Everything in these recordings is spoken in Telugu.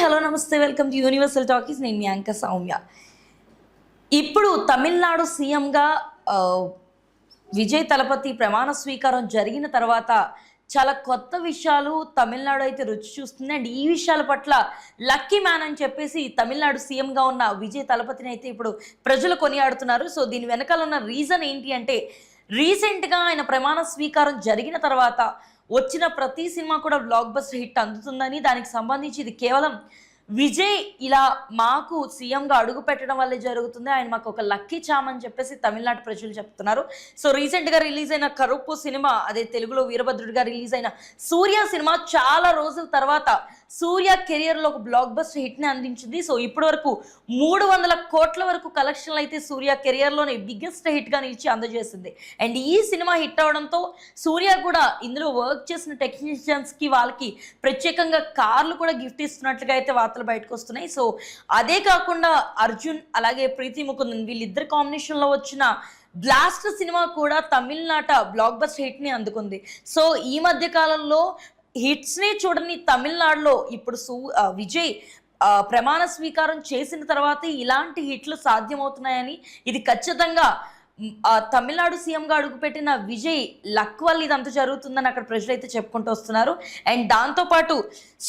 హలో నమస్తే, వెల్కమ్ టు యూనివర్సల్ టాకీస్. నేను మీ యాంకర్ సౌమ్య. ఇప్పుడు తమిళనాడు సీఎంగా విజయ్ తలపతి ప్రమాణ స్వీకారం జరిగిన తర్వాత చాలా కొత్త విషయాలు తమిళనాడు అయితే రుచి చూస్తుంది. అండ్ ఈ విషయాల పట్ల లక్కీ మ్యాన్ అని చెప్పేసి తమిళనాడు సీఎంగా ఉన్న విజయ్ తలపతిని అయితే ఇప్పుడు ప్రజలు కొనియాడుతున్నారు. సో దీని వెనకాల ఉన్న రీజన్ ఏంటి అంటే, రీసెంట్గా ఆయన ప్రమాణ స్వీకారం జరిగిన తర్వాత వచ్చిన ప్రతి సినిమా కూడా బ్లాక్ బస్టర్ హిట్ అందుతుందని, దానికి సంబంధించి ఇది కేవలం విజయ్ ఇలా మాకు సీఎంగా అడుగు పెట్టడం వల్లే జరుగుతుంది, ఆయన మాకు ఒక లక్కీ చామ్ అని చెప్పేసి తమిళనాడు ప్రజలు చెప్తున్నారు. సో రీసెంట్గా రిలీజ్ అయిన కరుపు సినిమా, అదే తెలుగులో వీరభద్రుడిగా రిలీజ్ అయిన సూర్య సినిమా చాలా రోజుల తర్వాత సూర్య కెరియర్లో ఒక బ్లాక్ బస్టర్ హిట్ని అందించింది. సో ఇప్పటి వరకు 300 కోట్ల వరకు కలెక్షన్లు అయితే సూర్య కెరియర్లోనే బిగ్గెస్ట్ హిట్గా నిలిచి అందజేసింది. అండ్ ఈ సినిమా హిట్ అవడంతో సూర్య కూడా ఇందులో వర్క్ చేసిన టెక్నీషియన్స్కి వాళ్ళకి ప్రత్యేకంగా కార్లు కూడా గిఫ్ట్ ఇస్తున్నట్లుగా అయితే వార్తలు బయటకు వస్తున్నాయి. సో అదే కాకుండా అర్జున్ అలాగే ప్రీతి ముకుందన్ వీళ్ళిద్దరు కాంబినేషన్లో వచ్చిన బ్లాస్ట్ సినిమా కూడా తమిళనాట బ్లాక్ బస్టర్ హిట్ని అందుకుంది. సో ఈ మధ్య కాలంలో హిట్స్ని చూడని తమిళనాడులో ఇప్పుడు విజయ్ ప్రమాణ స్వీకారం చేసిన తర్వాత ఇలాంటి హిట్లు సాధ్యమవుతున్నాయని, ఇది ఖచ్చితంగా తమిళనాడు సీఎంగా అడుగుపెట్టిన విజయ్ లక్ వల్ల ఇదంతా జరుగుతుందని అక్కడ ప్రజలు అయితే చెప్పుకుంటూ వస్తున్నారు. అండ్ దాంతోపాటు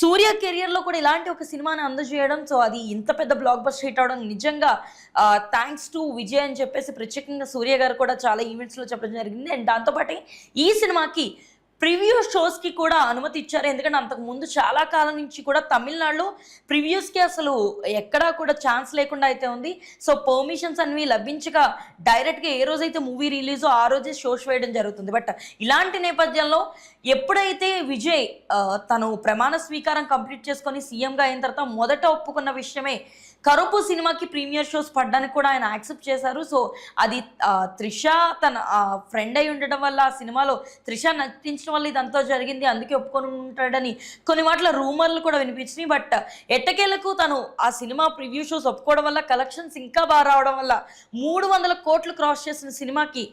సూర్య కెరియర్లో కూడా ఇలాంటి ఒక సినిమాని అందజేయడం, సో అది ఇంత పెద్ద బ్లాక్ బస్టర్ హిట్ అవడం నిజంగా థ్యాంక్స్ టు విజయ్ అని చెప్పేసి ప్రత్యేకంగా సూర్య గారు కూడా చాలా ఈవెంట్స్లో చెప్పడం జరిగింది. అండ్ దాంతోపాటు ఈ సినిమాకి ప్రివ్యూ షోస్కి కూడా అనుమతి ఇచ్చారు. ఎందుకంటే అంతకుముందు చాలా కాలం నుంచి కూడా తమిళనాడులో ప్రివ్యూస్కి అసలు ఎక్కడా కూడా ఛాన్స్ లేకుండా అయితే ఉంది. సో పర్మిషన్స్ అనేవి లభించగా డైరెక్ట్గా ఏ రోజైతే మూవీ రిలీజో ఆ రోజే షోస్ వేయడం జరుగుతుంది. బట్ ఇలాంటి నేపథ్యంలో ఎప్పుడైతే విజయ్ తను ప్రమాణ స్వీకారం కంప్లీట్ చేసుకొని సీఎంగా అయిన తర్వాత మొదట ఒప్పుకున్న విషయమే కరుపు సినిమాకి ప్రీమియర్ షోస్ పడ్డానికి కూడా ఆయన యాక్సెప్ట్ చేశారు. సో అది త్రిష తన ఫ్రెండ్ అయి ఉండడం వల్ల, ఆ సినిమాలో త్రిష నటించడం వల్ల ఇదంతా జరిగింది, అందుకే ఒప్పుకొని ఉంటాడని కొన్ని మాటల రూమర్లు కూడా వినిపించినాయి. బట్ ఎట్టకేలకు తను ఆ సినిమా ప్రివ్యూ షోస్ ఒప్పుకోవడం వల్ల, కలెక్షన్స్ ఇంకా బాగా రావడం వల్ల 300 కోట్లు క్రాస్ చేసిన సినిమాకి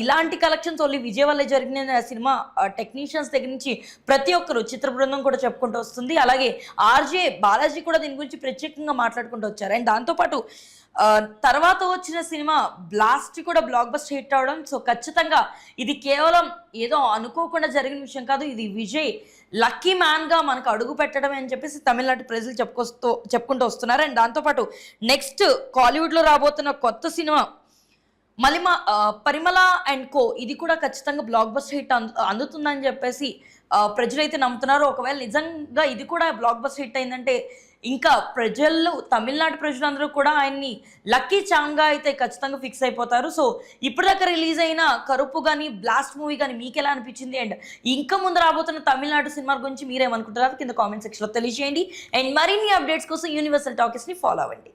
ఇలాంటి కలెక్షన్స్ ఓన్లీ విజయ్ వల్లే జరిగిన సినిమా టెక్నీషియన్స్ దగ్గర నుంచి ప్రతి ఒక్కరు చిత్ర బృందం కూడా చెప్పుకుంటూ వస్తుంది. అలాగే ఆర్జే బాలాజీ కూడా దీని గురించి ప్రత్యేకంగా మాట్లాడుకుంటూ వచ్చారు. అండ్ దాంతోపాటు తర్వాత వచ్చిన సినిమా బ్లాస్ట్ కూడా బ్లాక్ బస్టర్ హిట్ అవడం, సో ఖచ్చితంగా ఇది కేవలం ఏదో అనుకోకుండా జరిగిన విషయం కాదు, ఇది విజయ్ లక్కీ మ్యాన్గా మనకు అడుగు పెట్టడమే అని చెప్పేసి తమిళనాడు ప్రజలు చెప్పుకుంటూ వస్తున్నారు. అండ్ దాంతోపాటు నెక్స్ట్ కాలీవుడ్లో రాబోతున్న కొత్త సినిమా పరిమళ అండ్ కో, ఇది కూడా ఖచ్చితంగా బ్లాక్ బస్టర్ హిట్ అందుతుందని చెప్పేసి ప్రజలైతే నమ్ముతున్నారు. ఒకవేళ నిజంగా ఇది కూడా బ్లాక్ బస్టర్ హిట్ అయిందంటే ఇంకా తమిళనాడు ప్రజలందరూ కూడా ఆయన్ని లక్కీ చామ్గా అయితే ఖచ్చితంగా ఫిక్స్ అయిపోతారు. సో ఇప్పటిదాకా రిలీజ్ అయిన కరుపు కానీ బ్లాస్ట్ మూవీ కానీ మీకు ఎలా అనిపించింది? అండ్ ఇంకా ముందు రాబోతున్న తమిళనాడు సినిమా గురించి మీరేమనుకుంటారు కింద కామెంట్ సెక్షన్లో తెలియజేయండి. అండ్ మరిన్ని అప్డేట్స్ కోసం యూనివర్సల్ టాకీస్ని ఫాలో అవ్వండి.